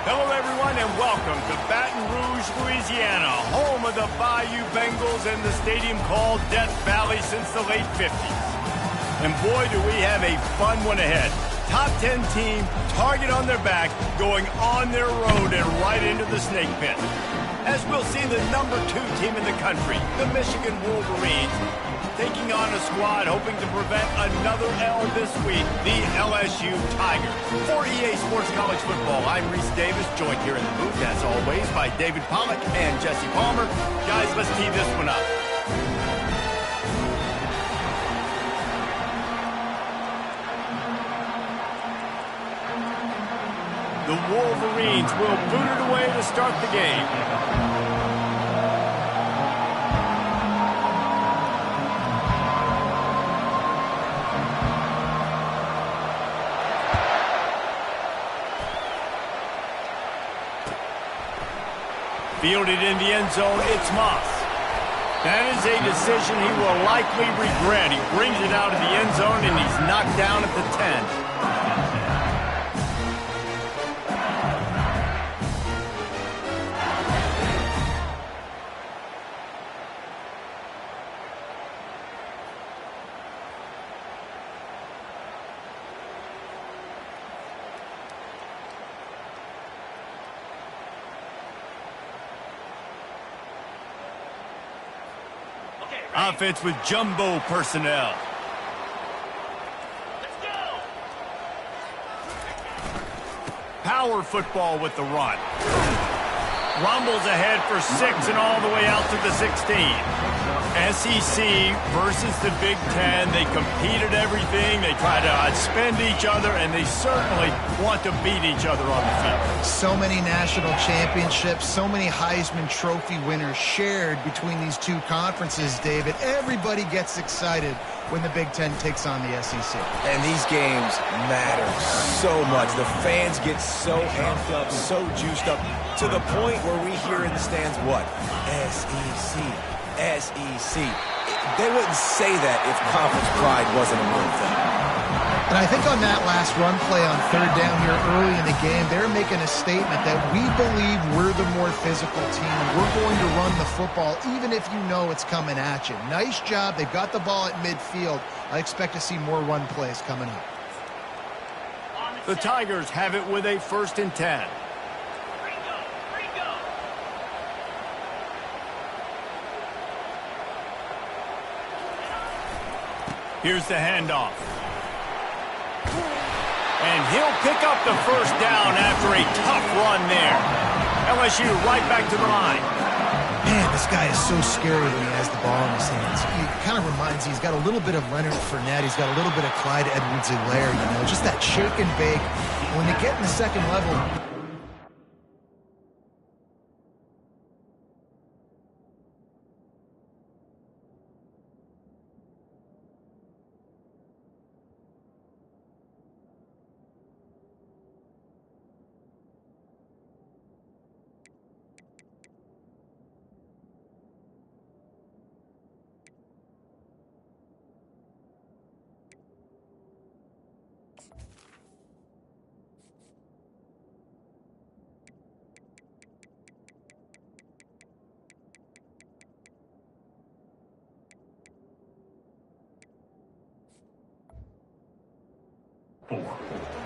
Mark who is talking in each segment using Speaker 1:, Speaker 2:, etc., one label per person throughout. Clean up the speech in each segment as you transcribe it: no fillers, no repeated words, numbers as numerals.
Speaker 1: Hello, everyone, and welcome to Baton Rouge, Louisiana, home of the Bayou Bengals and the stadium called Death Valley since the late 50s. And boy, do we have a fun one ahead. Top 10 team, target on their back, going on their road and right into the snake pit. As we'll see the number 2 team in the country, the Michigan Wolverines, taking on a squad hoping to prevent another L this week, the LSU Tigers. For EA Sports College Football, I'm Reese Davis, joined here in the booth, as always, by David Pollack and Jesse Palmer. Guys, let's tee this one up. The Wolverines will boot it away to start the game. Fielded in the end zone, it's Moss. That is a decision he will likely regret. He brings it out of the end zone, and he's knocked down at the 10. Offense with jumbo personnel. Let's go. Power football with the run. Rumbles ahead for 6 and all the way out to the 16. SEC versus the Big Ten. They compete at everything. They try to outspend each other, and they certainly want to beat each other on the field.
Speaker 2: So many national championships, so many Heisman Trophy winners shared between these two conferences, David. Everybody gets excited when the Big Ten takes on the SEC.
Speaker 3: And these games matter so much. The fans get so amped up, so juiced up, to the point where we hear in the stands, what? SEC. SEC. They wouldn't say that if conference pride wasn't a real thing.
Speaker 2: And I think on that last run play on 3rd down here early in the game, they're making a statement that we believe we're the more physical team. We're going to run the football even if you know it's coming at you. Nice job. They've got the ball at midfield. I expect to see more run plays coming up.
Speaker 1: The Tigers have it with a 1st and 10. Here's the handoff. And he'll pick up the 1st down after a tough run there. LSU right back to the line.
Speaker 2: Man, this guy is so scary when he has the ball in his hands. He kind of reminds me, he's got a little bit of Leonard Fournette. He's got a little bit of Clyde Edwards-Helaire, you know, just that shake and bake. When they get in the second level,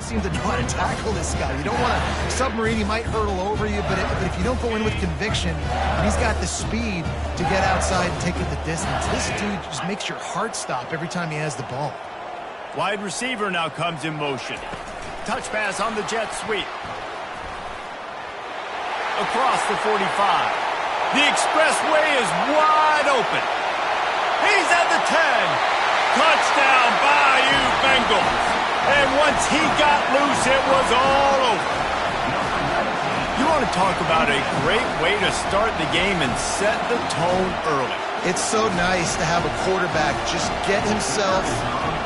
Speaker 2: seem to know how to tackle this guy. You don't want to submarine. He might hurtle over you, but if you don't go in with conviction, and he's got the speed to get outside and take it the distance, this dude just makes your heart stop every time he has the ball.
Speaker 1: Wide receiver now comes in motion. Touch pass on the jet sweep. Across the 45. The expressway is wide open. He's at the 10. Touchdown, Bayou Bengals. And once he got loose, it was all over. You want to talk about a great way to start the game and set the tone early.
Speaker 2: It's so nice to have a quarterback just get himself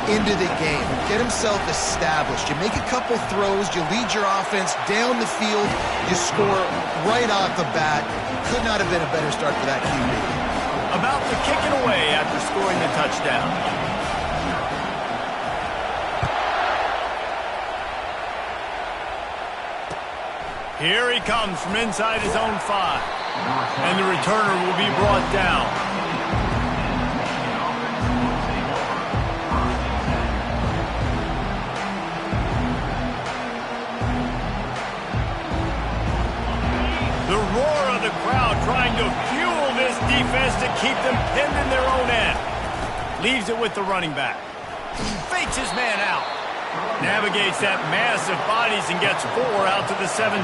Speaker 2: into the game, get himself established. You make a couple throws, you lead your offense down the field, you score right off the bat. Could not have been a better start for that QB.
Speaker 1: About to kick it away after scoring the touchdown. Here he comes from inside his own 5. And the returner will be brought down. The roar of the crowd trying to fuel this defense to keep them pinned in their own end. Leaves it with the running back. Fakes his man out. Navigates that mass of bodies and gets 4 out to the 17.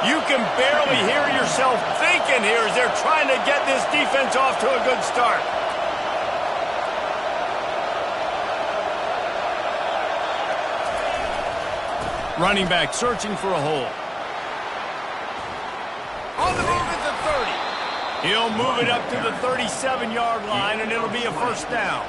Speaker 1: You can barely hear yourself thinking here as they're trying to get this defense off to a good start. Running back searching for a hole. On the move at the 30. He'll move it up to the 37-yard line, and it'll be a first down.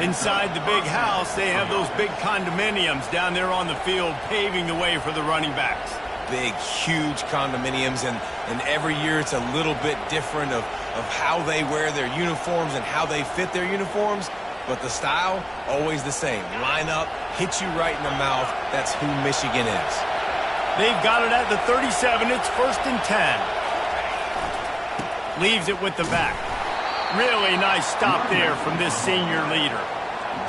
Speaker 1: Inside the big house, they have those big condominiums down there on the field paving the way for the running backs.
Speaker 3: Big, huge condominiums, and every year it's a little bit different of how they wear their uniforms and how they fit their uniforms, but the style, always the same. Line up, hit you right in the mouth. That's who Michigan is.
Speaker 1: They've got it at the 37. It's 1st and 10. Leaves it with the back. Really nice stop there from this senior leader.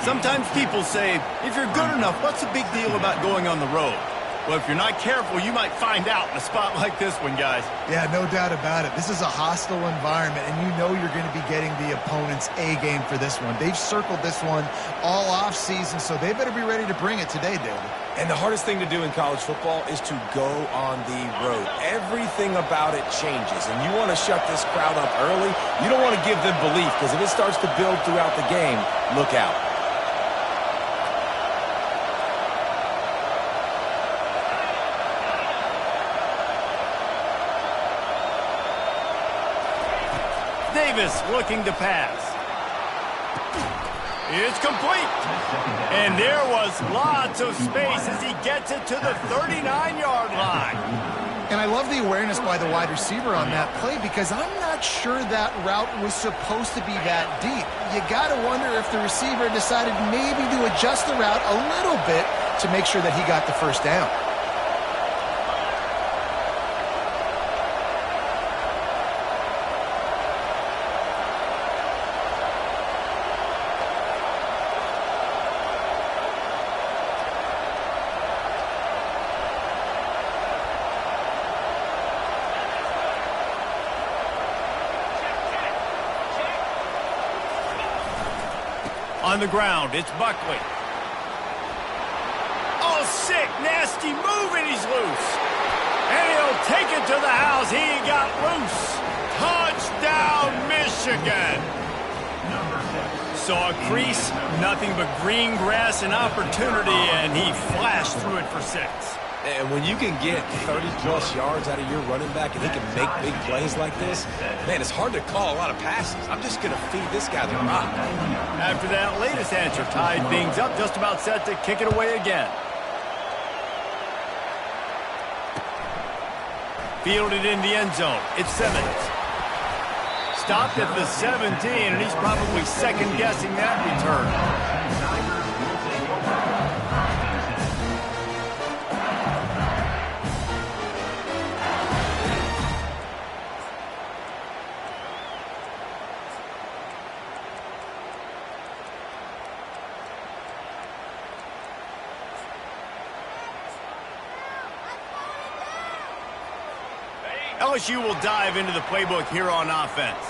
Speaker 1: Sometimes people say, if you're good enough, what's the big deal about going on the road? Well, if you're not careful, you might find out in a spot like this one, guys.
Speaker 2: Yeah, no doubt about it. This is a hostile environment, and you know you're going to be getting the opponent's A game for this one. They've circled this one all off season, so they better be ready to bring it today, David.
Speaker 3: And the hardest thing to do in college football is to go on the road. Everything about it changes, and you want to shut this crowd up early. You don't want to give them belief, because if it starts to build throughout the game, look out.
Speaker 1: Davis looking to pass. It's complete. And there was lots of space as he gets it to the 39-yard line.
Speaker 2: And I love the awareness by the wide receiver on that play because I'm not sure that route was supposed to be that deep. You got to wonder if the receiver decided maybe to adjust the route a little bit to make sure that he got the first down.
Speaker 1: On the ground, it's Buckley. Oh, sick, nasty move, and he's loose. And he'll take it to the house. He got loose. Touchdown, Michigan. Saw a crease, nothing but green grass and opportunity, and he flashed through it for 6.
Speaker 3: And when you can get 30-plus yards out of your running back and he can make big plays like this, man, it's hard to call a lot of passes. I'm just going to feed this guy the rock.
Speaker 1: After that latest answer, tied things up, just about set to kick it away again. Fielded in the end zone. It's Simmons. Stopped at the 17, and he's probably second-guessing that return. LSU will dive into the playbook here on offense.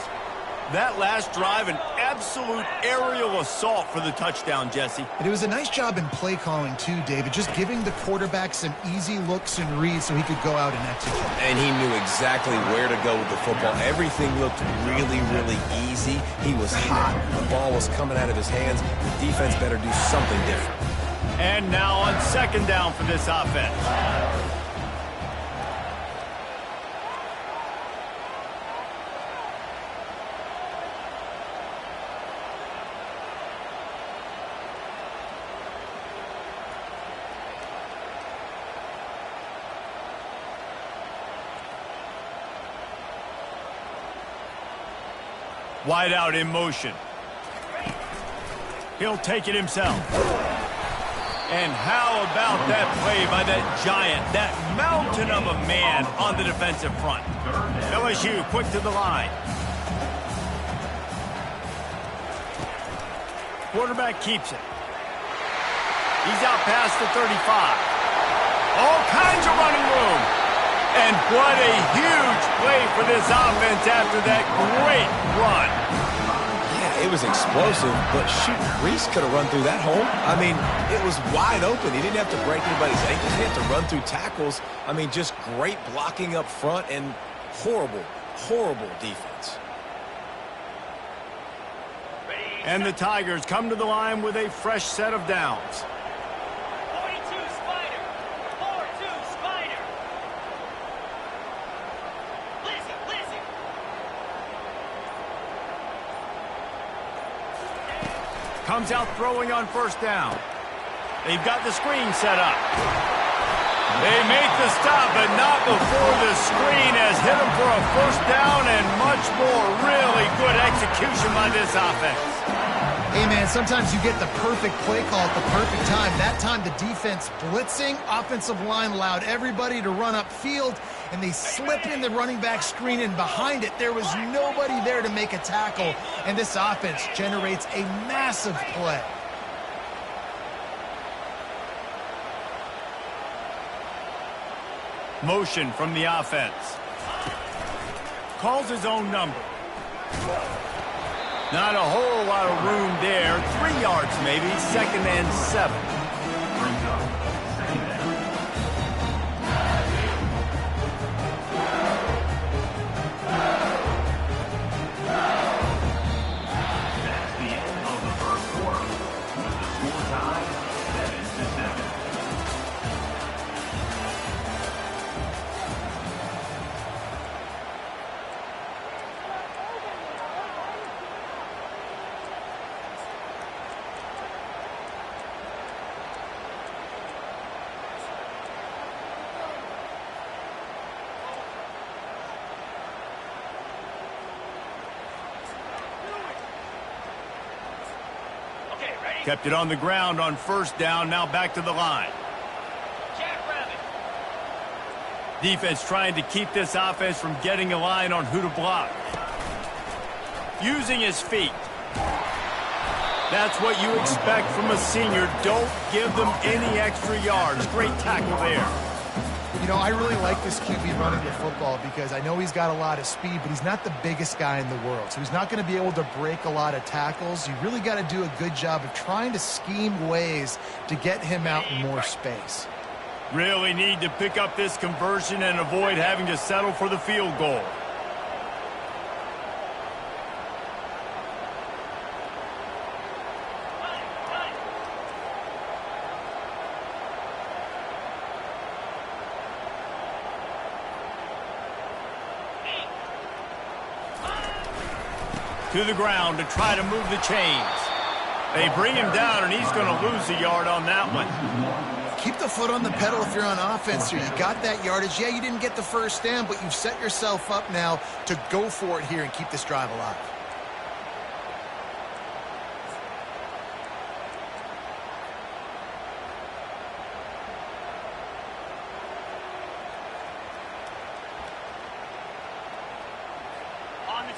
Speaker 1: That last drive, an absolute aerial assault for the touchdown, Jesse.
Speaker 2: And it was a nice job in play calling, too, David, just giving the quarterback some easy looks and reads so he could go out and execute.
Speaker 3: And he knew exactly where to go with the football. Everything looked really, really easy. He was hot. The ball was coming out of his hands. The defense better do something different.
Speaker 1: And now on second down for this offense. Wide out in motion. He'll take it himself. And how about that play by that giant, that mountain of a man on the defensive front? LSU quick to the line. Quarterback keeps it. He's out past the 35. All kinds of running room. And what a huge play for this offense after that great run.
Speaker 3: Yeah, it was explosive, but shoot, Reese could have run through that hole. I mean, it was wide open. He didn't have to break anybody's ankles. He had to run through tackles. I mean, just great blocking up front and horrible, horrible defense.
Speaker 1: And the Tigers come to the line with a fresh set of downs.
Speaker 4: 42 Spider. 4-2 Spider. Listen.
Speaker 1: Comes out throwing on first down. They've got the screen set up. They make the stop, but not before the screen has hit them for a first down and much more. Really good execution by this offense.
Speaker 2: Hey, man, sometimes you get the perfect play call at the perfect time. That time, the defense blitzing, offensive line allowed everybody to run upfield, and they slip in the running back screen, and behind it, there was nobody there to make a tackle, and this offense generates a massive play.
Speaker 1: Motion from the offense. Calls his own number. Not a whole lot of room there. 3 yards maybe. 2nd and 7. Kept it on the ground on first down. Now back to the line. Defense trying to keep this offense from getting a line on who to block. Using his feet. That's what you expect from a senior. Don't give them any extra yards. Great tackle there.
Speaker 2: You know, I really like this QB running the football because I know he's got a lot of speed, but he's not the biggest guy in the world. So he's not going to be able to break a lot of tackles. You really got to do a good job of trying to scheme ways to get him out in more space.
Speaker 1: Really need to pick up this conversion and avoid having to settle for the field goal. To the ground to try to move the chains. They bring him down, and he's going to lose a yard on that one.
Speaker 2: Keep the foot on the pedal if you're on offense here. You got that yardage. Yeah, you didn't get the first down, but you've set yourself up now to go for it here and keep this drive alive.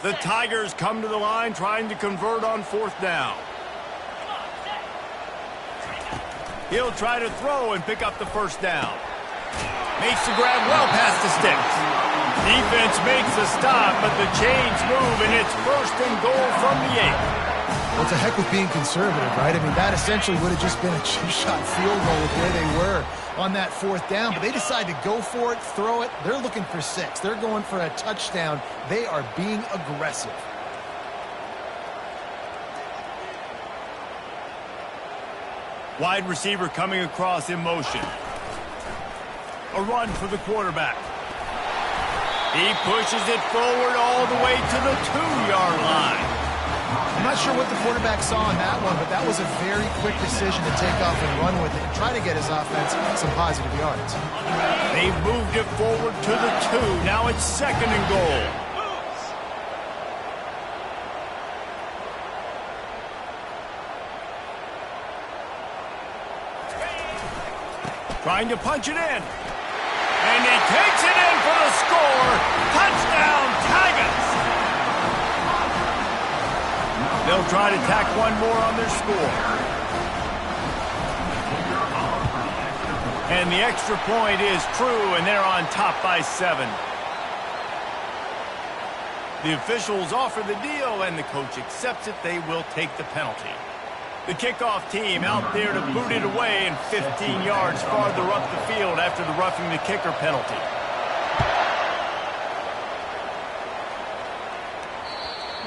Speaker 1: The Tigers come to the line trying to convert on fourth down. He'll try to throw and pick up the first down. Makes the grab well past the sticks. Defense makes the stop, but the chains move, and it's 1st and goal from the 8.
Speaker 2: Well, it's a heck with being conservative, right? I mean, that essentially would have just been a chip-shot field goal with where they were on that fourth down, but they decide to go for it, throw it. They're looking for 6. They're going for a touchdown. They are being aggressive.
Speaker 1: Wide receiver coming across in motion. A run for the quarterback. He pushes it forward all the way to the 2-yard line.
Speaker 2: I'm not sure what the quarterback saw on that one, but that was a very quick decision to take off and run with it and try to get his offense some positive yards.
Speaker 1: They've moved it forward to the 2. Now it's 2nd and goal. Trying to punch it in. And he takes it in for the score. Touchdown, Tigers! They'll try to tack one more on their score. And the extra point is true, and they're on top by 7. The officials offer the deal, and the coach accepts it. They will take the penalty. The kickoff team out there to boot it away and 15 yards farther up the field after the roughing the kicker penalty.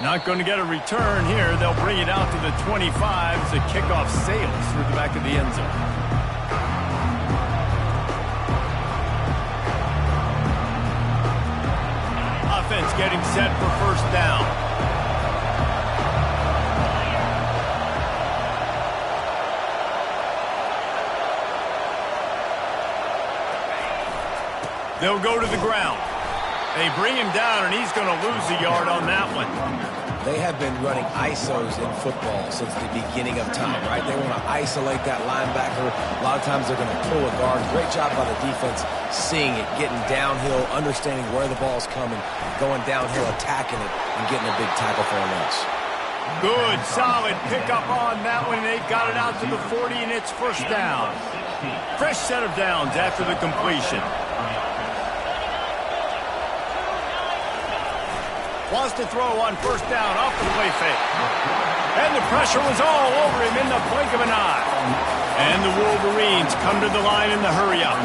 Speaker 1: Not going to get a return here. They'll bring it out to the 25 as the kickoff sails through the back of the end zone. Offense getting set for first down. They'll go to the ground. They bring him down, and he's going to lose a yard on that one.
Speaker 3: They have been running ISOs in football since the beginning of time, right? They want to isolate that linebacker. A lot of times they're going to pull a guard. Great job by the defense seeing it, getting downhill, understanding where the ball's coming, going downhill, attacking it, and getting a big tackle for a loss.
Speaker 1: Good, solid pickup on that one. They've got it out to the 40, and it's first down. Fresh set of downs after the completion. Wants to throw on first down off the play fake. And the pressure was all over him in the blink of an eye. And the Wolverines come to the line in the hurry-up.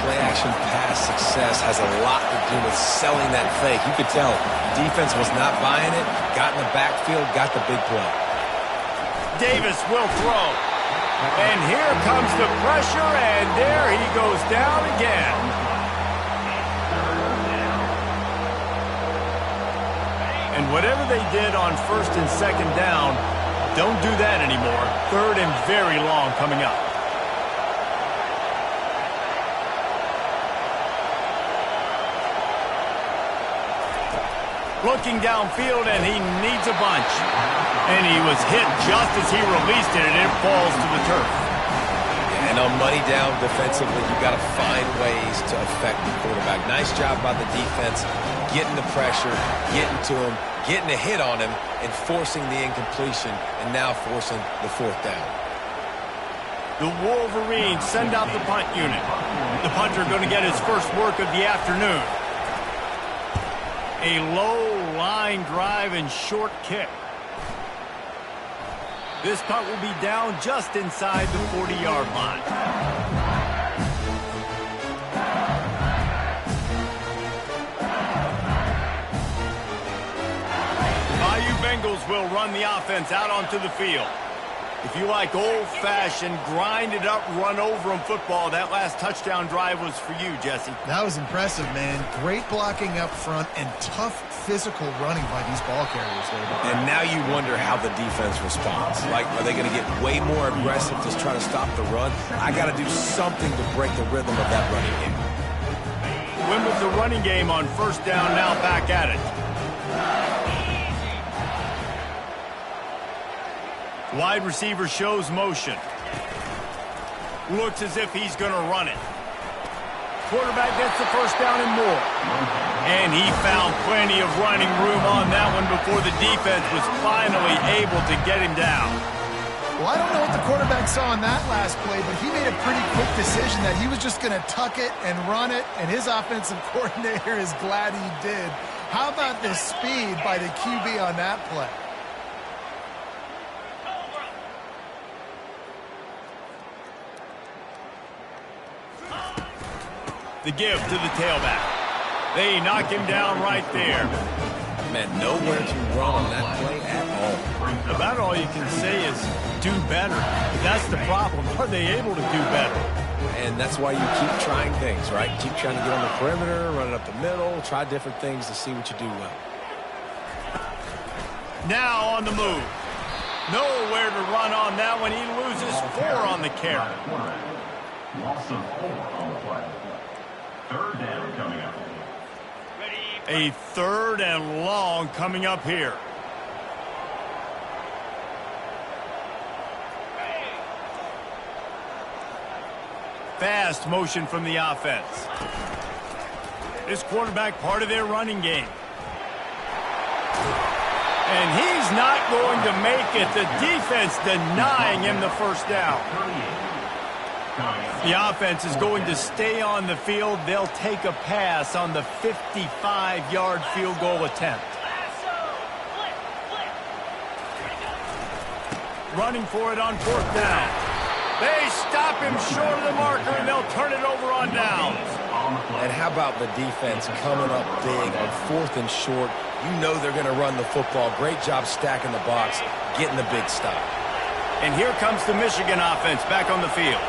Speaker 3: Play-action pass success has a lot to do with selling that fake. You could tell defense was not buying it, got in the backfield, got the big play.
Speaker 1: Davis will throw. And here comes the pressure, and there he goes down again. And whatever they did on first and second down, don't do that anymore. Third and very long coming up. Looking downfield, and he needs a bunch. And he was hit just as he released it, and it falls to the turf.
Speaker 3: And on money down defensively, you got to find ways to affect the quarterback. Nice job by the defense, getting the pressure, getting to him, getting a hit on him, and forcing the incompletion, and now forcing the fourth down.
Speaker 1: The Wolverines send out the punt unit. The punter going to get his first work of the afternoon. A low line drive and short kick. This punt will be down just inside the 40-yard line. Bengals will run the offense out onto the field. If you like old-fashioned, grind-it-up, run-over-'em football, that last touchdown drive was for you, Jesse.
Speaker 2: That was impressive, man. Great blocking up front and tough physical running by these ball carriers, David.
Speaker 3: And now you wonder how the defense responds. Like, are they going to get way more aggressive to try to stop the run? I got to do something to break the rhythm of that running game.
Speaker 1: Win with the running game on first down, now back at it. Wide receiver shows motion. Looks as if he's going to run it. Quarterback gets the first down and more. And he found plenty of running room on that one before the defense was finally able to get him down.
Speaker 2: Well, I don't know what the quarterback saw on that last play, but he made a pretty quick decision that he was just going to tuck it and run it, and his offensive coordinator is glad he did. How about the speed by the QB on that play?
Speaker 1: The give to the tailback. They knock him down right there.
Speaker 3: Man, nowhere to run on that play at all.
Speaker 1: About all you can say is do better. But that's the problem. Are they able to do better?
Speaker 3: And that's why you keep trying things, right? Keep trying to get on the perimeter, run it up the middle, try different things to see what you do well.
Speaker 1: Now on the move. Nowhere to run on that one. He loses 4 on the carry.
Speaker 5: Loss of 4 on the play. Third down coming up.
Speaker 1: A third and long coming up here. fast motion from the offense. This quarterback part of their running game. And he's not going to make it. The defense denying him the first down. The offense is going to stay on the field. They'll take a pass on the 55-yard field goal attempt. Running for it on fourth down. They stop him short of the marker, and they'll turn it over on downs.
Speaker 3: And how about the defense coming up big on fourth and short? You know they're going to run the football. Great job stacking the box, getting the big stop.
Speaker 1: And here comes the Michigan offense back on the field.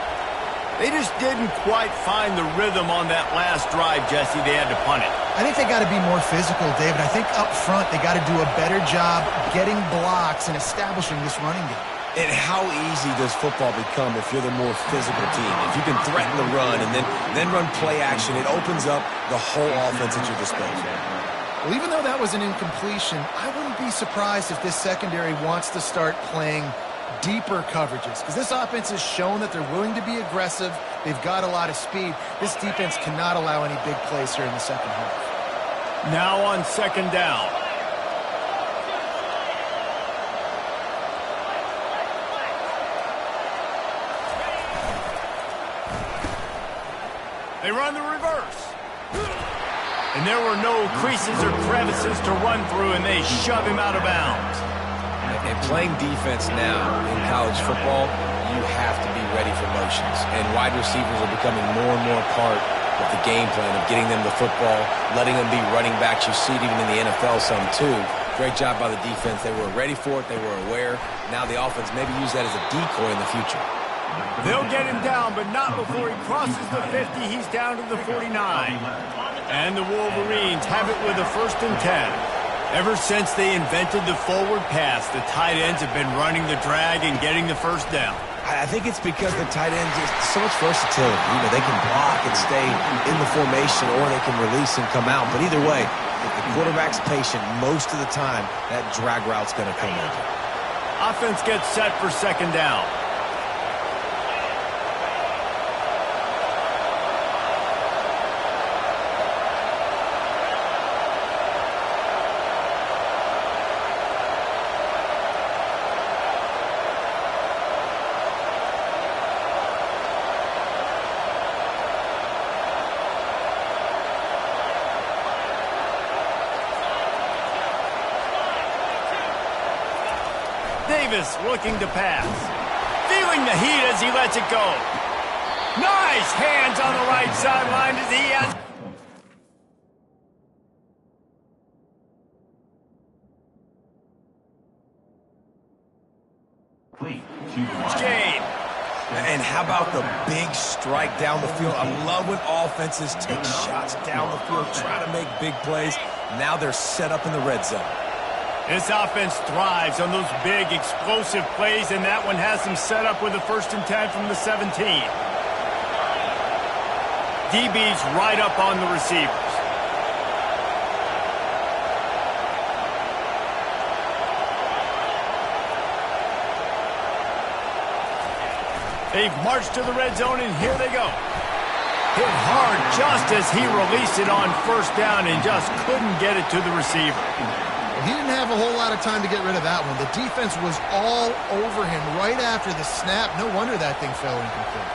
Speaker 1: They just didn't quite find the rhythm on that last drive, Jesse. They had to punt it.
Speaker 2: I think they got to be more physical, David. I think up front they got to do a better job getting blocks and establishing this running game.
Speaker 3: And how easy does football become if you're the more physical team? If you can threaten the run and then run play action, it opens up the whole offense at your disposal.
Speaker 2: Well, even though that was an incompletion, I wouldn't be surprised if this secondary wants to start playing deeper coverages, because this offense has shown that they're willing to be aggressive. They've got a lot of speed. This defense cannot allow any big plays here in the second half.
Speaker 1: Now on second down. They run the reverse. And there were no creases or crevices to run through, and they shove him out of bounds.
Speaker 3: And playing defense now in college football, you have to be ready for motions. And wide receivers are becoming more and more part of the game plan of getting them the football, letting them be running backs. You see it even in the NFL some too. Great job by the defense. They were ready for it. They were aware. Now the offense maybe use that as a decoy in the future.
Speaker 1: They'll get him down, but not before he crosses the 50. He's down to the 49. And the Wolverines have it with a 1st and 10. Ever since they invented the forward pass, the tight ends have been running the drag and getting the first down.
Speaker 3: I think it's because the tight ends is so much versatility. You know, they can block and stay in the formation, or they can release and come out. But either way, if the quarterback's patient most of the time, that drag route's going to come in.
Speaker 1: Offense gets set for second down. Davis looking to pass. Feeling the heat as he lets it go. Nice hands on the right sideline as he has... Game.
Speaker 3: And how about the big strike down the field? I love when offenses take shots down the field, try to make big plays. Now they're set up in the red zone.
Speaker 1: This offense thrives on those big, explosive plays, and that one has them set up with a 1st and 10 from the 17. DB's right up on the receivers. They've marched to the red zone, and here they go. Hit hard just as he released it on 1st down and just couldn't get it to the receiver.
Speaker 2: He didn't have a whole lot of time to get rid of that one. The defense was all over him right after the snap. No wonder that thing fell incomplete.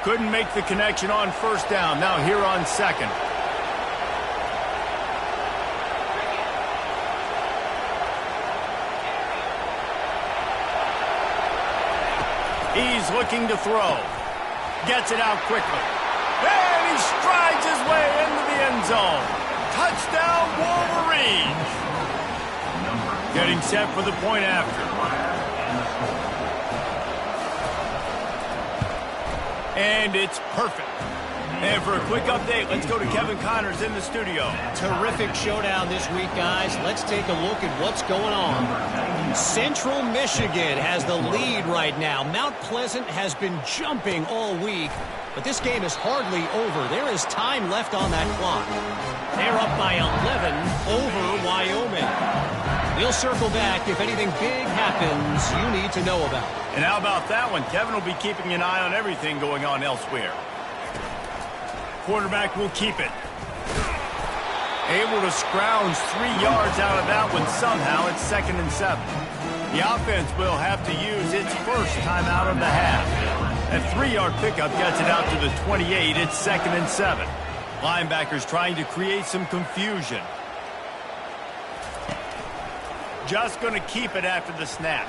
Speaker 1: Couldn't make the connection on 1st down. Now here on 2nd. He's looking to throw. Gets it out quickly. And he strides his way into the end zone. Touchdown, Wolverines. Getting set for the point after. And it's perfect. And for a quick update, let's go to Kevin Connors in the studio.
Speaker 6: Terrific showdown this week, guys. Let's take a look at what's going on. Central Michigan has the lead right now. Mount Pleasant has been jumping all week, but this game is hardly over. There is time left on that clock. They're up by 11 over Wyoming. We'll circle back if anything big happens you need to know about.
Speaker 1: And how about that one? Kevin will be keeping an eye on everything going on elsewhere. Quarterback will keep it. Able to scrounge 3 yards out of that one somehow. It's 2nd and 7. The offense will have to use its first time out of the half. That 3-yard pickup gets it out to the 28. It's 2nd and 7. Linebackers trying to create some confusion. Just going to keep it after the snap.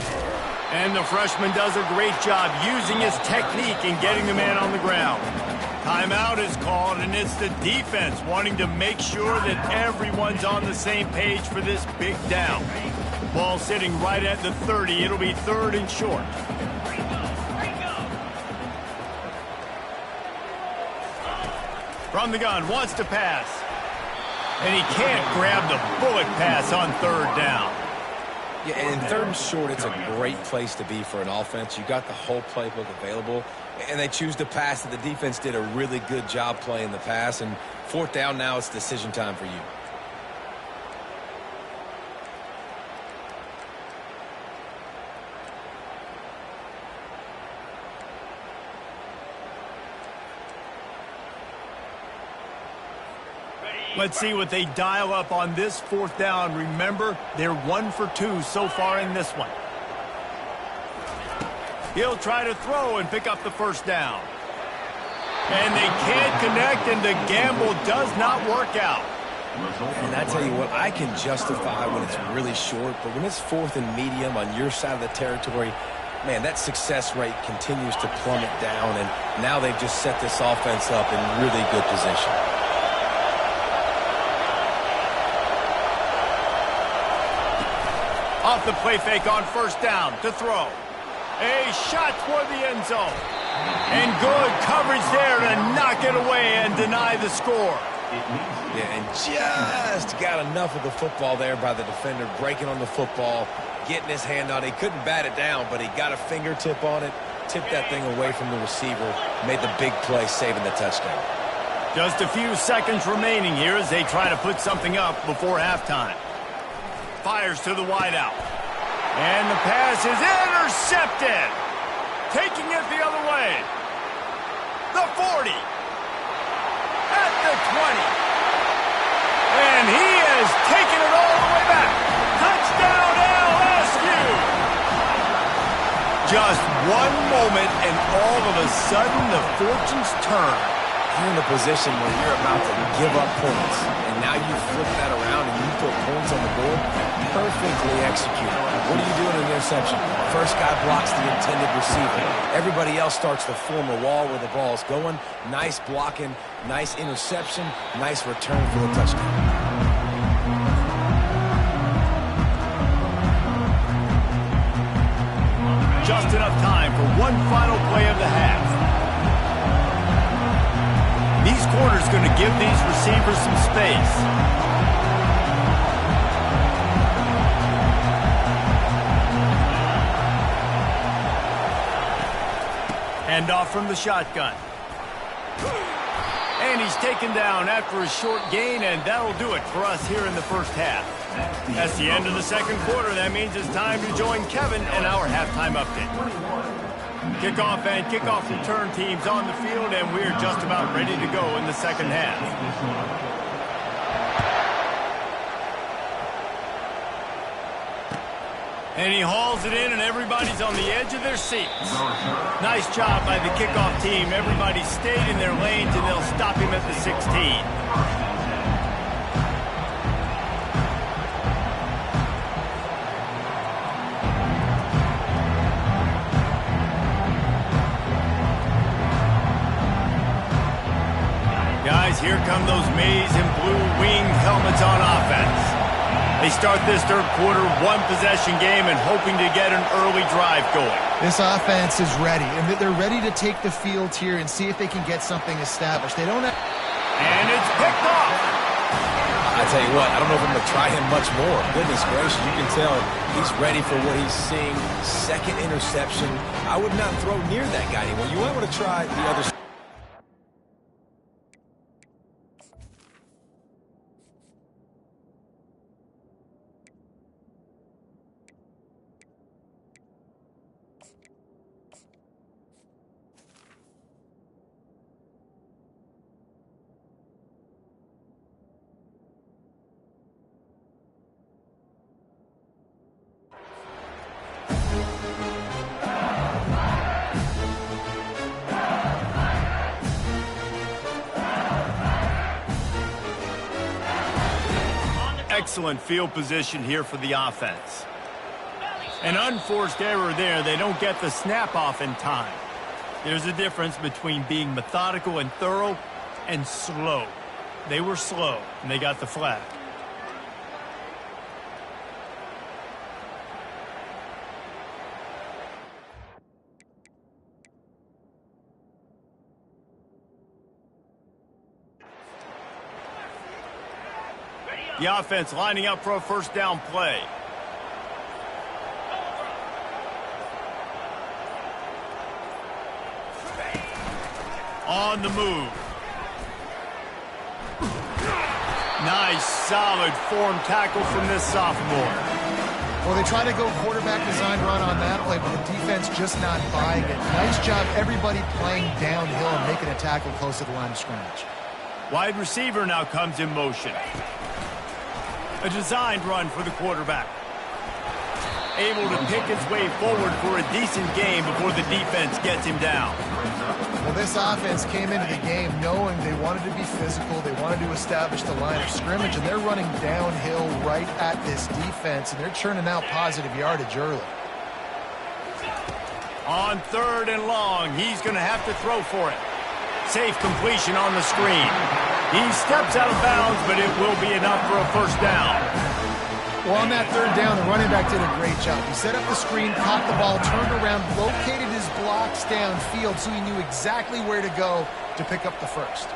Speaker 1: And the freshman does a great job using his technique and getting the man on the ground. Timeout is called, and it's the defense wanting to make sure that everyone's on the same page for this big down. Ball sitting right at the 30. It'll be 3rd and short. From the gun, wants to pass. And he can't grab the bullet pass on 3rd down.
Speaker 3: Yeah, and 3rd and short, it's a great place to be for an offense. You got the whole playbook available, and they choose to pass it. The defense did a really good job playing the pass, and 4th down now, it's decision time for you.
Speaker 1: Let's see what they dial up on this 4th down. Remember, they're 1 for 2 so far in this one. He'll try to throw and pick up the 1st down. And they can't connect, and the gamble does not work out.
Speaker 3: And I tell you what, I can justify when it's really short, but when it's 4th and medium on your side of the territory, man, that success rate continues to plummet down, and now they've just set this offense up in really good position.
Speaker 1: Off the play fake on 1st down to throw. A shot toward the end zone. And good coverage there to knock it away and deny the score.
Speaker 3: Yeah, and just got enough of the football there by the defender, breaking on the football, getting his hand on it. He couldn't bat it down, but he got a fingertip on it, tipped that thing away from the receiver, made the big play, saving the touchdown.
Speaker 1: Just a few seconds remaining here as they try to put something up before halftime. Fires to the wideout. And the pass is intercepted. Taking it the other way. The 40. At the 20. And he has taken it all the way back. Touchdown LSU. Just one moment and all of a sudden the fortunes turn.
Speaker 3: You're in a position where you're about to give up points, and now you flip that around and you put points on the board. Perfectly executed. What do you do in an interception? First guy blocks the intended receiver. Everybody else starts to form a wall where the ball is going. Nice blocking, nice interception, nice return for the touchdown.
Speaker 1: Just enough time for one final play of the half. These corners going to give these receivers some space. Hand off from the shotgun. And he's taken down after a short gain, and that'll do it for us here in the first half. That's the end of the second quarter. That means it's time to join Kevin in our halftime update. Kickoff and kickoff return teams on the field, and we're just about ready to go in the second half. And he hauls it in, and everybody's on the edge of their seats. Nice job by the kickoff team. Everybody stayed in their lanes, and they'll stop him at the 16. Guys, here come those maize and blue winged helmets on offense. They start this third quarter one-possession game and hoping to get an early drive going.
Speaker 2: This offense is ready, and they're ready to take the field here and see if they can get something established. They don't have...
Speaker 1: And it's picked off.
Speaker 3: I tell you what, I don't know if I'm going to try him much more. Goodness gracious, you can tell he's ready for what he's seeing. Second interception. I would not throw near that guy anymore. You might want to try the other side.
Speaker 1: Excellent field position here for the offense. An unforced error there. They don't get the snap off in time. There's a difference between being methodical and thorough and slow. They were slow, and they got the flag. The offense lining up for a first down play. On the move. Nice, solid form tackle from this sophomore.
Speaker 2: Well, they try to go quarterback design run on that play, but the defense just not buying it. Nice job, everybody playing downhill and making a tackle close to the line of scrimmage.
Speaker 1: Wide receiver now comes in motion. A designed run for the quarterback. Able to pick his way forward for a decent game before the defense gets him down.
Speaker 2: Well, this offense came into the game knowing they wanted to be physical, they wanted to establish the line of scrimmage, and they're running downhill right at this defense, and they're churning out positive yardage early.
Speaker 1: On third and long, he's going to have to throw for it. Safe completion on the screen. He steps out of bounds, but it will be enough for a first down.
Speaker 2: Well, on that third down, the running back did a great job. He set up the screen, caught the ball, turned around, located his blocks downfield so he knew exactly where to go to pick up the first.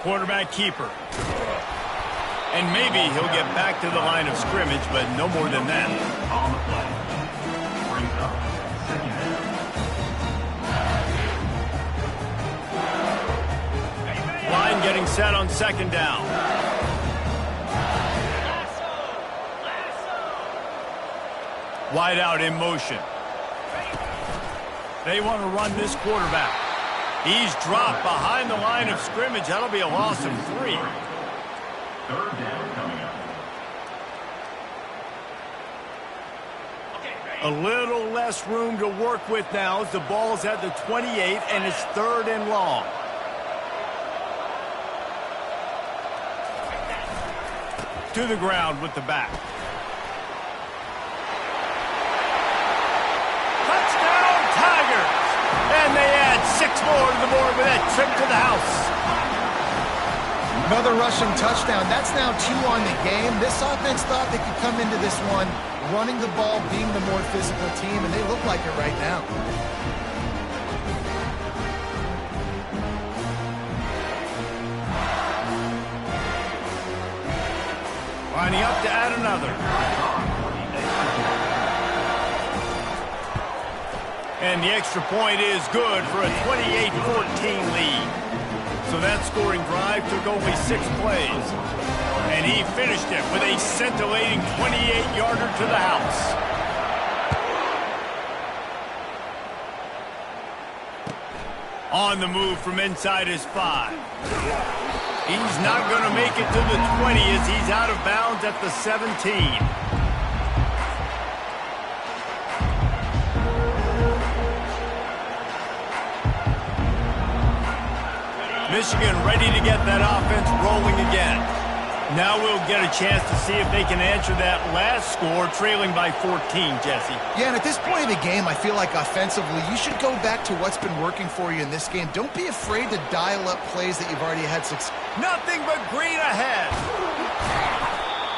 Speaker 1: Quarterback keeper. And maybe he'll get back to the line of scrimmage, but no more than that.
Speaker 5: On the play. Brings up second down.
Speaker 1: Line getting set on second down. Wide out in motion. They want to run this quarterback. He's dropped behind the line of scrimmage. That'll be a loss of 3.
Speaker 5: Third down coming up.
Speaker 1: A little less room to work with now as the ball's at the 28 and it's third and long. To the ground with the back. Touchdown Tigers! And they add 6 more to the board with that trip to the house.
Speaker 2: Another rushing touchdown. That's now 2 on the game. This offense thought they could come into this one running the ball, being the more physical team, and they look like it right now.
Speaker 1: Lining up to add another. And the extra point is good for a 28-14 lead. So that scoring drive took only 6 plays. And he finished it with a scintillating 28-yarder to the house. On the move from inside his 5. He's not going to make it to the 20 as he's out of bounds at the 17. Michigan ready to get that offense rolling again. Now we'll get a chance to see if they can answer that last score, trailing by 14, Jesse.
Speaker 2: Yeah, and at this point of the game, I feel like offensively, you should go back to what's been working for you in this game. Don't be afraid to dial up plays that you've already had success.
Speaker 1: Nothing but green ahead.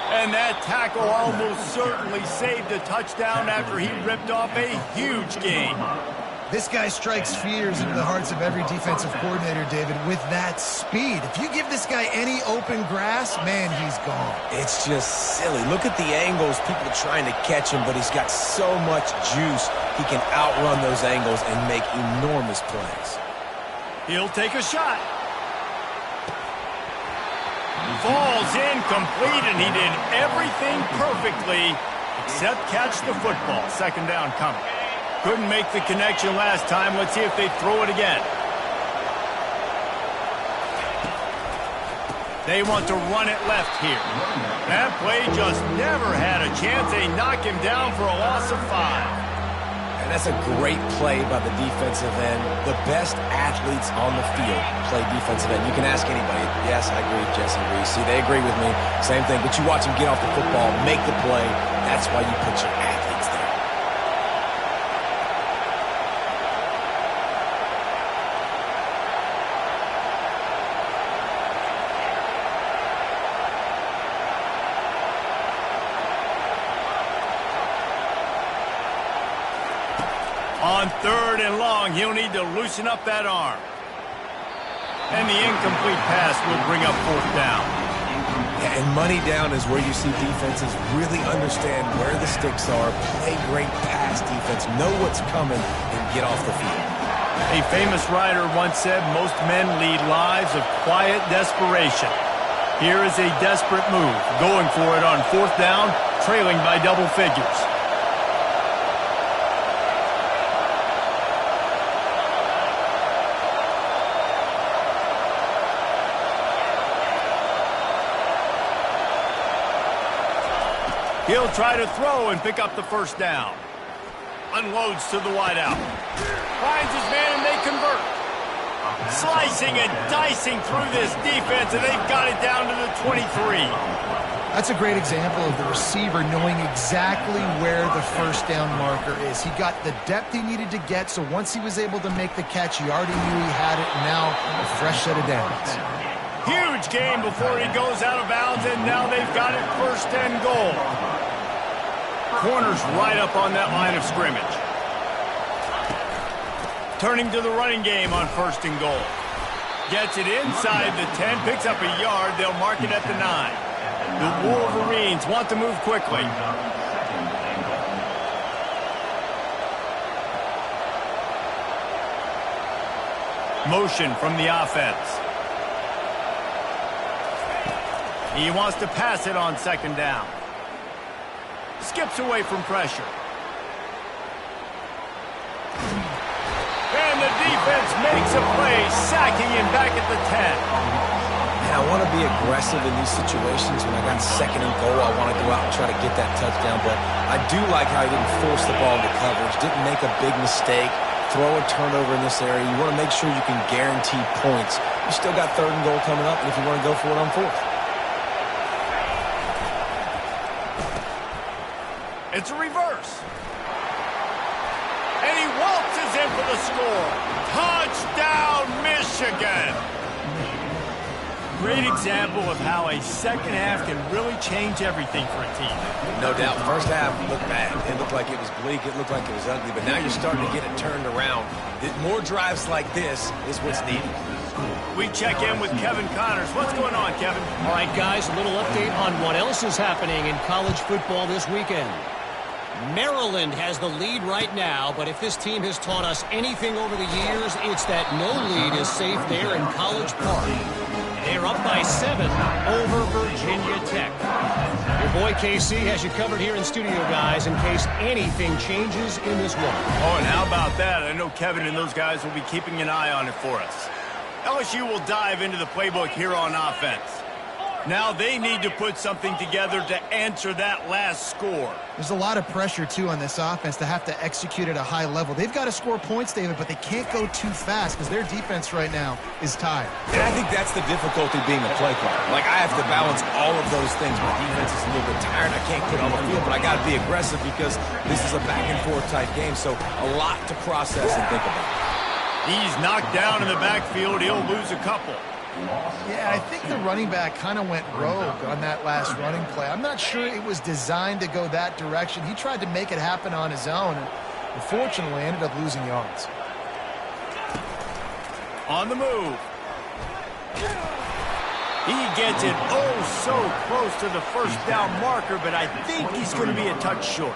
Speaker 1: And that tackle almost certainly saved a touchdown after he ripped off a huge gain.
Speaker 2: This guy strikes fears into the hearts of every defensive coordinator, David, with that speed. If you give this guy any open grass, man, he's gone.
Speaker 3: It's just silly. Look at the angles, people trying to catch him, but he's got so much juice. He can outrun those angles and make enormous plays.
Speaker 1: He'll take a shot. Falls incomplete, and he did everything perfectly except catch the football. Second down coming. Couldn't make the connection last time. Let's see if they throw it again. They want to run it left here. That play just never had a chance. They knock him down for a loss of 5.
Speaker 3: And that's a great play by the defensive end. The best athletes on the field play defensive end. You can ask anybody. Yes, I agree, Jesse Reese. See, they agree with me. Same thing. But you watch him get off the football, make the play. That's why you put your athletes there.
Speaker 1: On 3rd and long, he'll need to loosen up that arm. And the incomplete pass will bring up 4th down.
Speaker 3: Yeah, and money down is where you see defenses really understand where the sticks are, play great pass defense, know what's coming, and get off the field.
Speaker 1: A famous writer once said, most men lead lives of quiet desperation. Here is a desperate move, going for it on 4th down, trailing by double figures. He'll try to throw and pick up the 1st down. Unloads to the wideout. Finds his man and they convert. Slicing and dicing through this defense, and they've got it down to the 23.
Speaker 2: That's a great example of the receiver knowing exactly where the 1st down marker is. He got the depth he needed to get, so once he was able to make the catch, he already knew he had it, and now a fresh set of downs.
Speaker 1: Huge gain before he goes out of bounds, and now they've got it 1st and goal. Corner's right up on that line of scrimmage. Turning to the running game on 1st and goal. Gets it inside the 10, picks up a yard. They'll mark it at the 9. The Wolverines want to move quickly. Motion from the offense. He wants to pass it on 2nd down. Skips away from pressure. And the defense makes a play, sacking him back at the 10.
Speaker 3: Man, I want to be aggressive in these situations. When I got 2nd and goal, I want to go out and try to get that touchdown. But I do like how he didn't force the ball into coverage, didn't make a big mistake, throw a turnover in this area. You want to make sure you can guarantee points. You still got 3rd and goal coming up, and if you want to go for it on 4th.
Speaker 1: It's a reverse. And he waltzes in for the score. Touchdown, Michigan. Great example of how a 2nd half can really change everything for a team.
Speaker 3: No doubt. 1st half looked bad. It looked like it was bleak. It looked like it was ugly. But now you're starting to get it turned around. More drives like this is what's needed.
Speaker 1: We check in with Kevin Connors. What's going on, Kevin?
Speaker 6: All right, guys, a little update on what else is happening in college football this weekend. Maryland has the lead right now, but if this team has taught us anything over the years, it's that no lead is safe there in College Park. They're up by 7 over Virginia Tech. Your boy KC has you covered here in studio, guys, in case anything changes in this one.
Speaker 1: Oh, and how about that? I know Kevin and those guys will be keeping an eye on it for us. LSU will dive into the playbook here on offense. Now they need to put something together to answer that last score.
Speaker 2: There's a lot of pressure, too, on this offense to have to execute at a high level. They've got to score points, David, but they can't go too fast because their defense right now is tired.
Speaker 3: And I think that's the difficulty being a play caller. Like, I have to balance all of those things. My defense is a little bit tired. I can't quit on the field, but I got to be aggressive because this is a back-and-forth type game. So a lot to process and think about.
Speaker 1: He's knocked down in the backfield. He'll lose a couple.
Speaker 2: Yeah, I think the running back kind of went rogue on that last running play. I'm not sure it was designed to go that direction. He tried to make it happen on his own, and unfortunately ended up losing yards.
Speaker 1: On the move. He gets it so close to the first down marker, but I think he's going to be a touch short.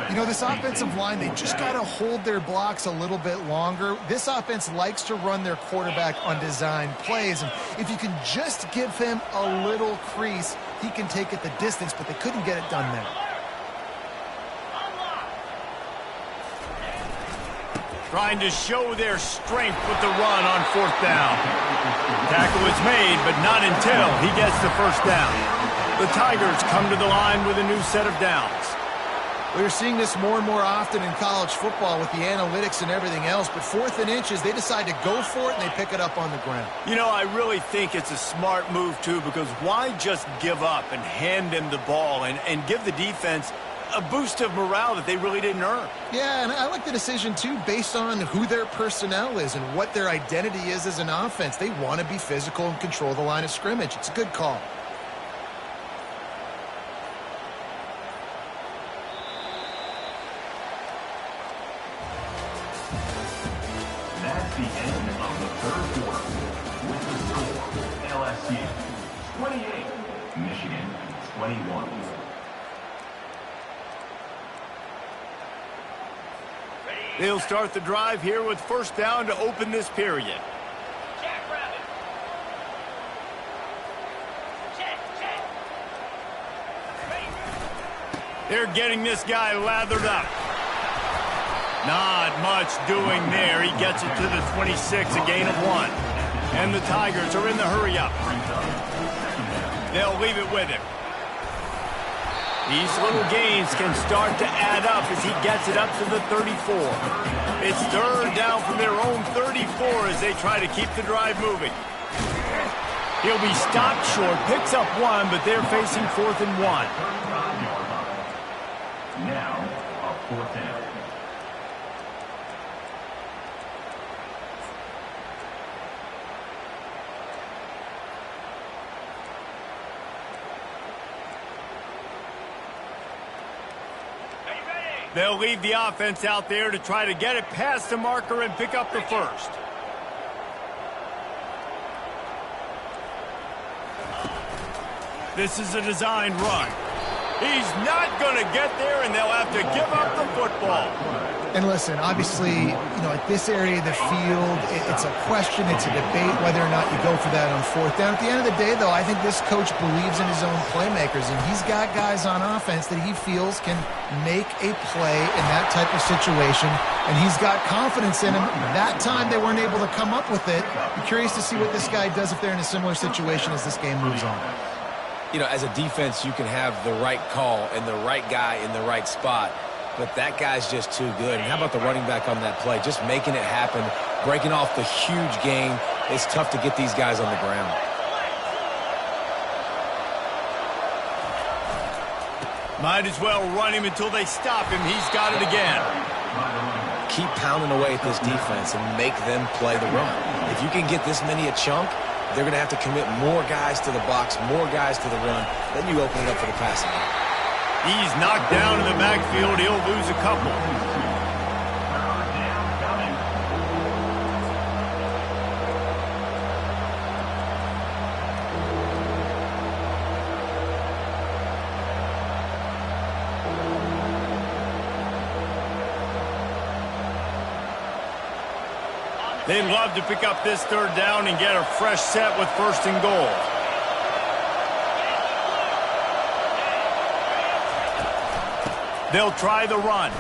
Speaker 2: You know, this offensive line, they just got to hold their blocks a little bit longer. This offense likes to run their quarterback on design plays, and if you can just give him a little crease, he can take it the distance, but they couldn't get it done there.
Speaker 1: Trying to show their strength with the run on fourth down. Tackle is made, but not until he gets the first down. The Tigers come to the line with a new set of downs.
Speaker 2: We're seeing this more and more often in college football with the analytics and everything else, but 4th and inches, they decide to go for it, and they pick it up on the ground.
Speaker 1: You know, I really think it's a smart move, too, because why just give up and hand him the ball and give the defense a boost of morale that they really didn't earn?
Speaker 2: Yeah, and I like the decision, too, based on who their personnel is and what their identity is as an offense. They want to be physical and control the line of scrimmage. It's a good call.
Speaker 5: That's the end of the third quarter. With the score, LSU 28, Michigan 21.
Speaker 1: They'll start the drive here with first down to open this period.
Speaker 4: Jackrabbit. Check, check. Ready.
Speaker 1: They're getting this guy lathered up. Not much doing there. He gets it to the 26, a gain of 1. And the Tigers are in the hurry-up. They'll leave it with him. These little gains can start to add up as he gets it up to the 34. It's third down from their own 34 as they try to keep the drive moving. He'll be stopped short, picks up 1, but they're facing 4th and 1.
Speaker 5: Now, a 4th down.
Speaker 1: They'll leave the offense out there to try to get it past the marker and pick up the first. This is a designed run. He's not going to get there, and they'll have to give up the football.
Speaker 2: And listen, obviously, you know, at this area of the field, it's a question, it's a debate whether or not you go for that on 4th down. At the end of the day, though, I think this coach believes in his own playmakers, and he's got guys on offense that he feels can make a play in that type of situation, and he's got confidence in him. That time they weren't able to come up with it. I'm curious to see what this guy does if they're in a similar situation as this game moves on.
Speaker 3: You know, as a defense, you can have the right call and the right guy in the right spot, but that guy's just too good. And how about the running back on that play? Just making it happen, breaking off the huge gain. It's tough to get these guys on the ground.
Speaker 1: Might as well run him until they stop him. He's got it again.
Speaker 3: Keep pounding away at this defense and make them play the run. If you can get this many a chunk, they're going to have to commit more guys to the box, more guys to the run. Then you open it up for the passing.
Speaker 1: He's knocked down in the backfield. He'll lose a couple. They'd love to pick up this third down and get a fresh set with 1st and goal. They'll try the run.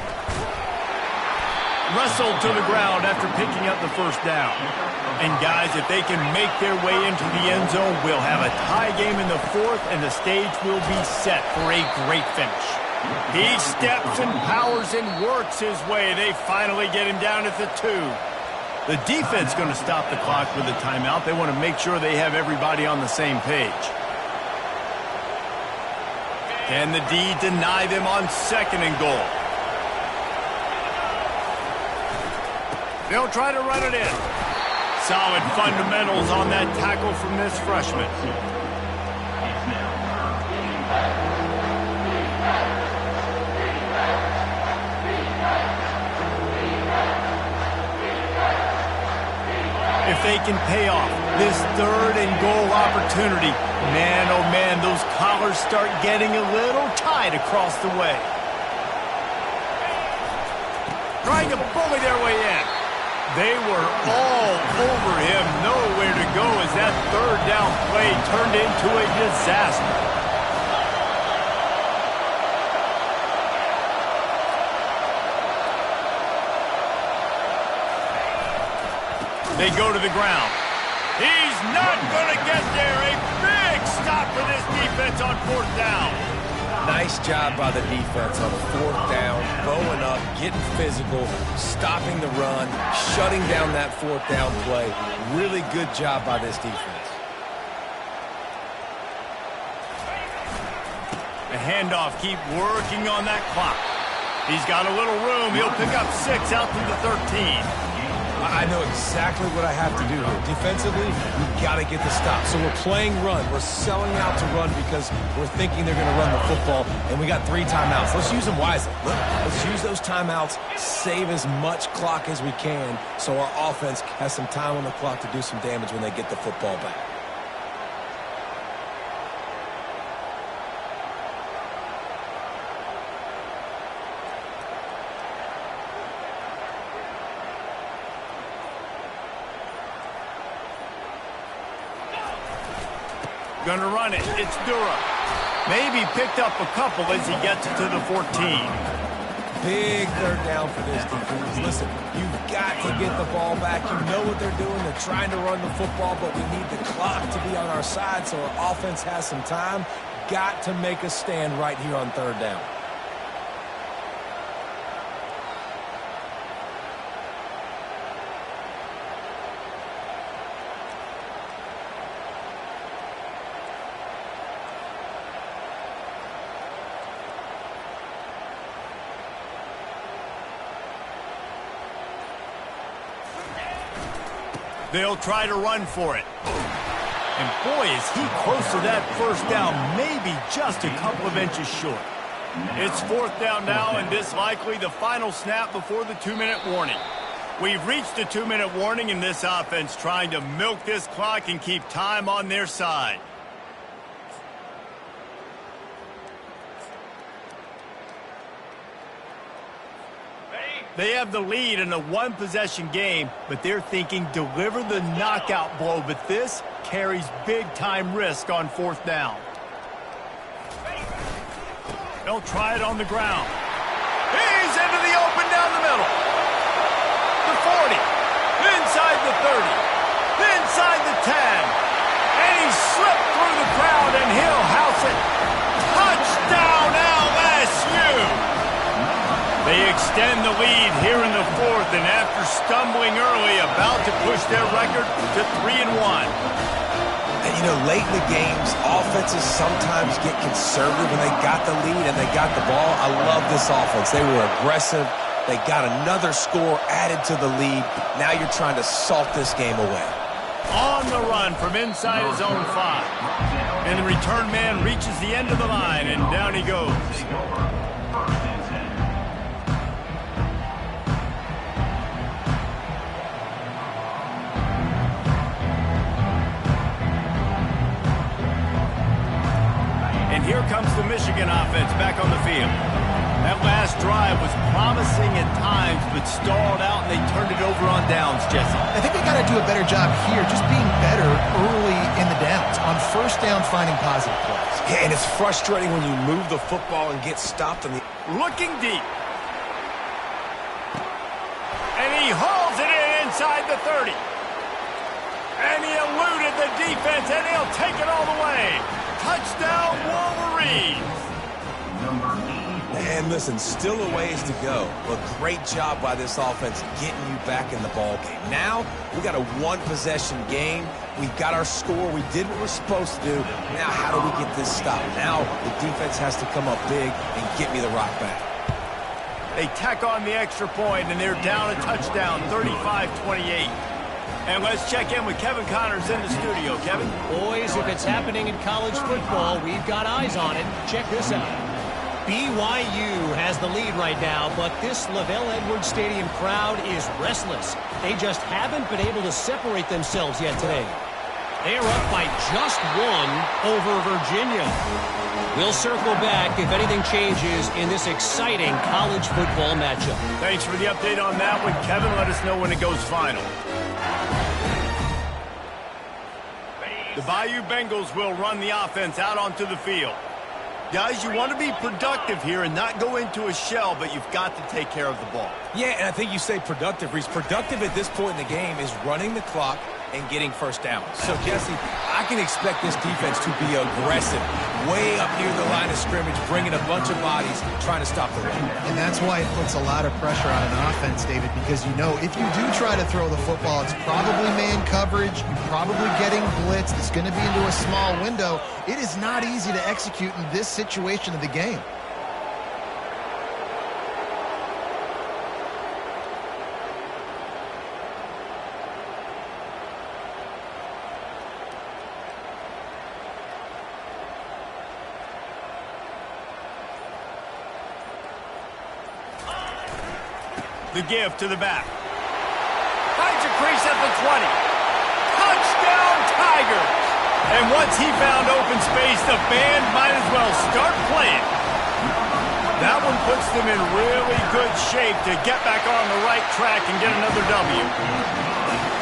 Speaker 1: wrestled to the ground after picking up the first down. And guys, if they can make their way into the end zone, we'll have a tie game in the fourth, and the stage will be set for a great finish. He steps and powers and works his way. They finally get him down at the 2. The defense going to stop the clock with a timeout. They want to make sure they have everybody on the same page. Can the D deny them on 2nd and goal? They'll try to run it in. Solid fundamentals on that tackle from this freshman. If they can pay off this 3rd and goal opportunity, man, oh man, those collars start getting a little tight across the way. Trying to bully their way in. They were all over him, nowhere to go as that 3rd down play turned into a disaster. They go to the ground. He's not going to get there. A big stop for this defense on 4th down.
Speaker 3: Nice job by the defense on 4th down, bowing up, getting physical, stopping the run, shutting down that 4th down play. Really good job by this defense.
Speaker 1: A handoff, keep working on that clock. He's got a little room. He'll pick up 6 out to the 13.
Speaker 3: I know exactly what I have to do here. Defensively, we've got to get the stop. So we're playing run. We're selling out to run because we're thinking they're going to run the football, and we got 3 timeouts. Let's use them wisely. Let's use those timeouts, save as much clock as we can so our offense has some time on the clock to do some damage when they get the football back.
Speaker 1: Going to run it. It's Dura. Maybe picked up a couple as he gets it to the 14.
Speaker 3: Big 3rd down for this defense. Listen, you've got to get the ball back. You know what they're doing. They're trying to run the football, but we need the clock to be on our side so our offense has some time. Got to make a stand right here on 3rd down.
Speaker 1: They'll try to run for it. And boy, is he close to that 1st down, maybe just a couple of inches short. It's 4th down now, and this likely the final snap before the 2-minute warning. We've reached the 2-minute warning, and this offense trying to milk this clock and keep time on their side. They have the lead in a 1-possession game, but they're thinking deliver the knockout blow, but this carries big-time risk on 4th down. They'll try it on the ground. He's into the open down the middle. The 40, inside the 30, inside the 10, and he slipped through the crowd, and he'll house it. Touchdown, LSU! They extend the lead here in the 4th, and after stumbling early, about to push their record to 3-1.
Speaker 3: And, you know, late in the games, offenses sometimes get conservative when they got the lead and they got the ball. I love this offense. They were aggressive. They got another score added to the lead. Now you're trying to salt this game away.
Speaker 1: On the run from inside his own 5. And the return man reaches the end of the line, and down he goes. Here comes the Michigan offense back on the field. That last drive was promising at times, but stalled out, and they turned it over on downs, Jesse.
Speaker 2: I think they got to do a better job here, just being better early in the downs. On 1st down, finding positive plays.
Speaker 3: Yeah, and it's frustrating when you move the football and get stopped on the...
Speaker 1: Looking deep. he hauls it in inside the 30. And he eluded the defense, and he'll take it all the way. Touchdown, Wolverines.
Speaker 3: And listen, still a ways to go, but great job by this offense getting you back in the ball game. Now, we got a one-possession game. We've got our score. We did what we're supposed to do. Now, how do we get this stopped? Now, the defense has to come up big and get me the rock back.
Speaker 1: They tack on the extra point, and they're down a touchdown, 35-28. And let's check in with Kevin Connors in the studio. Kevin?
Speaker 6: Boys, if it's happening in college football, we've got eyes on it. Check this out. BYU has the lead right now, but this LaVell Edwards Stadium crowd is restless. They just haven't been able to separate themselves yet today. They are up by just one over Virginia. We'll circle back if anything changes in this exciting college football matchup.
Speaker 1: Thanks for the update on that one, Kevin. Let us know when it goes final. The Bayou Bengals will run the offense out onto the field. Guys, you want to be productive here and not go into a shell, but you've got to take care of the ball.
Speaker 3: Yeah, and I think you say productive, Reese. Productive at this point in the game is running the clock and getting first down. So, Jesse, I can expect this defense to be aggressive, way up near the line of scrimmage, bringing a bunch of bodies, trying to stop the run.
Speaker 2: And that's why it puts a lot of pressure on an offense, David, because you know if you do try to throw the football, it's probably man coverage, you're probably getting blitzed, it's going to be into a small window. It is not easy to execute in this situation of the game.
Speaker 1: The give to the back. Finds a crease at the 20. Touchdown, Tigers! And once he found open space, the band might as well start playing. That one puts them in really good shape to get back on the right track and get another W.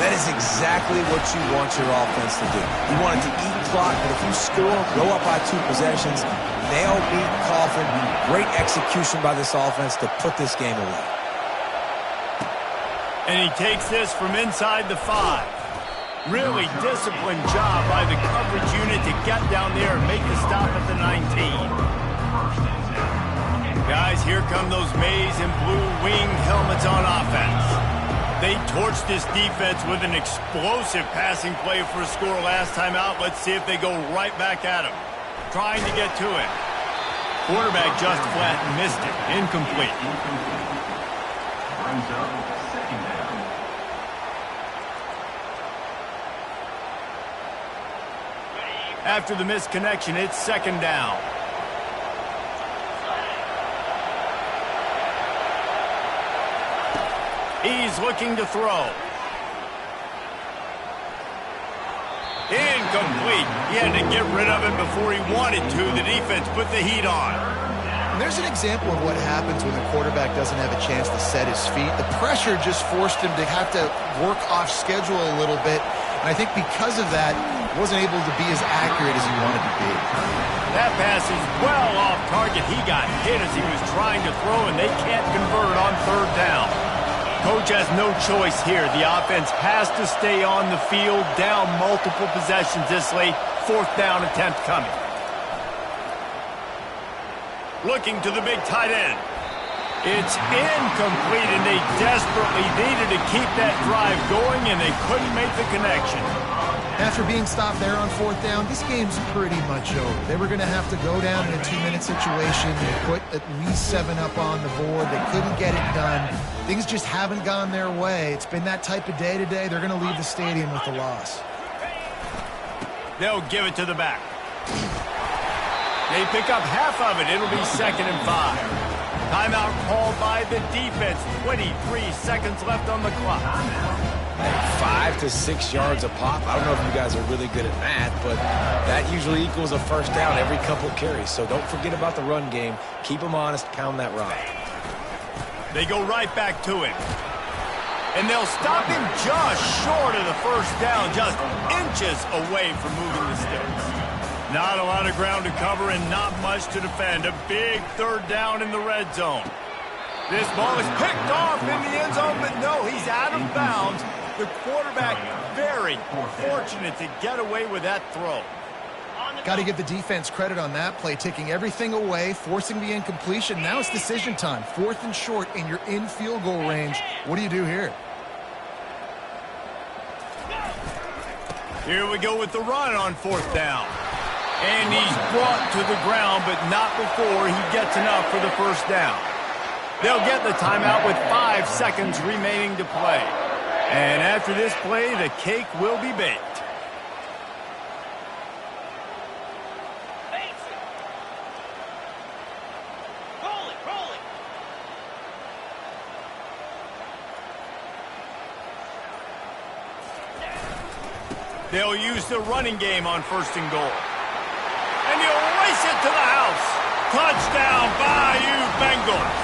Speaker 3: That is exactly what you want your offense to do. You want it to eat clock, but if you score, go up by 2 possessions, nail beat Coffin. Great execution by this offense to put this game away.
Speaker 1: And he takes this from inside the 5. Really disciplined job by the coverage unit to get down there and make the stop at the 19. Guys, here come those maize and blue winged helmets on offense. They torched this defense with an explosive passing play for a score last time out. Let's see if they go right back at him. Trying to get to it. Quarterback just flat missed it. Incomplete.
Speaker 5: Brings up second down.
Speaker 1: After the missed connection, it's second down. He's looking to throw. Incomplete. He had to get rid of it before he wanted to. The defense put the heat on.
Speaker 2: And there's an example of what happens when the quarterback doesn't have a chance to set his feet. The pressure just forced him to have to work off schedule a little bit. And I think because of that, he wasn't able to be as accurate as he wanted to be.
Speaker 1: That pass is well off target. He got hit as he was trying to throw, and they can't convert on third down. Coach has no choice here. The offense has to stay on the field, down multiple possessions this late. Fourth down attempt coming. Looking to the big tight end. It's incomplete, and they desperately needed to keep that drive going, and they couldn't make the connection.
Speaker 2: After being stopped there on fourth down, this game's pretty much over. They were going to have to go down in a 2-minute situation and put at least 7 up on the board. They couldn't get it done. Things just haven't gone their way. It's been that type of day today. They're going to leave the stadium with the loss.
Speaker 1: They'll give it to the back. They pick up half of it. It'll be second and 5. Timeout called by the defense. 23 seconds left on the clock.
Speaker 3: 5 to 6 yards a pop. I don't know if you guys are really good at math, but that usually equals a first down every couple carries. So don't forget about the run game. Keep them honest. Pound that rock.
Speaker 1: They go right back to him. And they'll stop him just short of the first down, just inches away from moving the sticks. Not a lot of ground to cover and not much to defend. A big third down in the red zone. This ball is picked off in the end zone, but no, he's out of bounds. The quarterback very fortunate to get away with that throw.
Speaker 2: Got to give the defense credit on that play, taking everything away, forcing the incompletion. Now it's decision time. 4th and short, and you're in field goal range. What do you do here?
Speaker 1: Here we go with the run on 4th down. And he's brought to the ground, but not before he gets enough for the first down. They'll get the timeout with 5 seconds remaining to play. And after this play, the cake will be baked. They'll use the running game on 1st and goal. And he'll race it to the house. Touchdown, Bayou Bengals.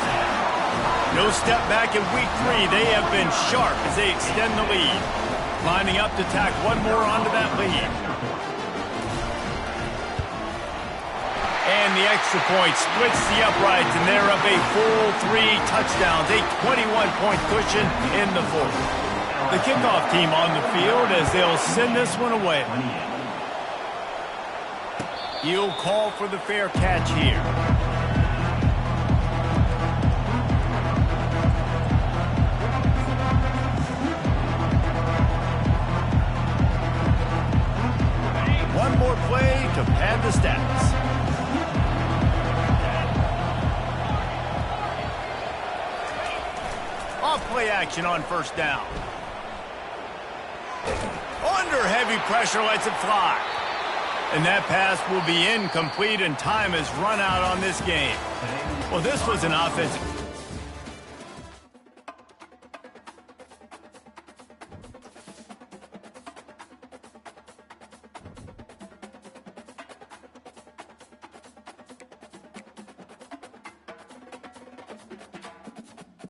Speaker 1: No step back in week 3. They have been sharp as they extend the lead. Lining up to tack one more onto that lead. And the extra point splits the uprights, and they're up a full 3 touchdowns. A 21-point cushion in the 4th. The kickoff team on the field as they'll send this one away. He'll call for the fair catch here. One more play to pad the stats. Off play action on 1st down. Under heavy pressure, lets it fly. And that pass will be incomplete, and time has run out on this game. Well, this was an offensive...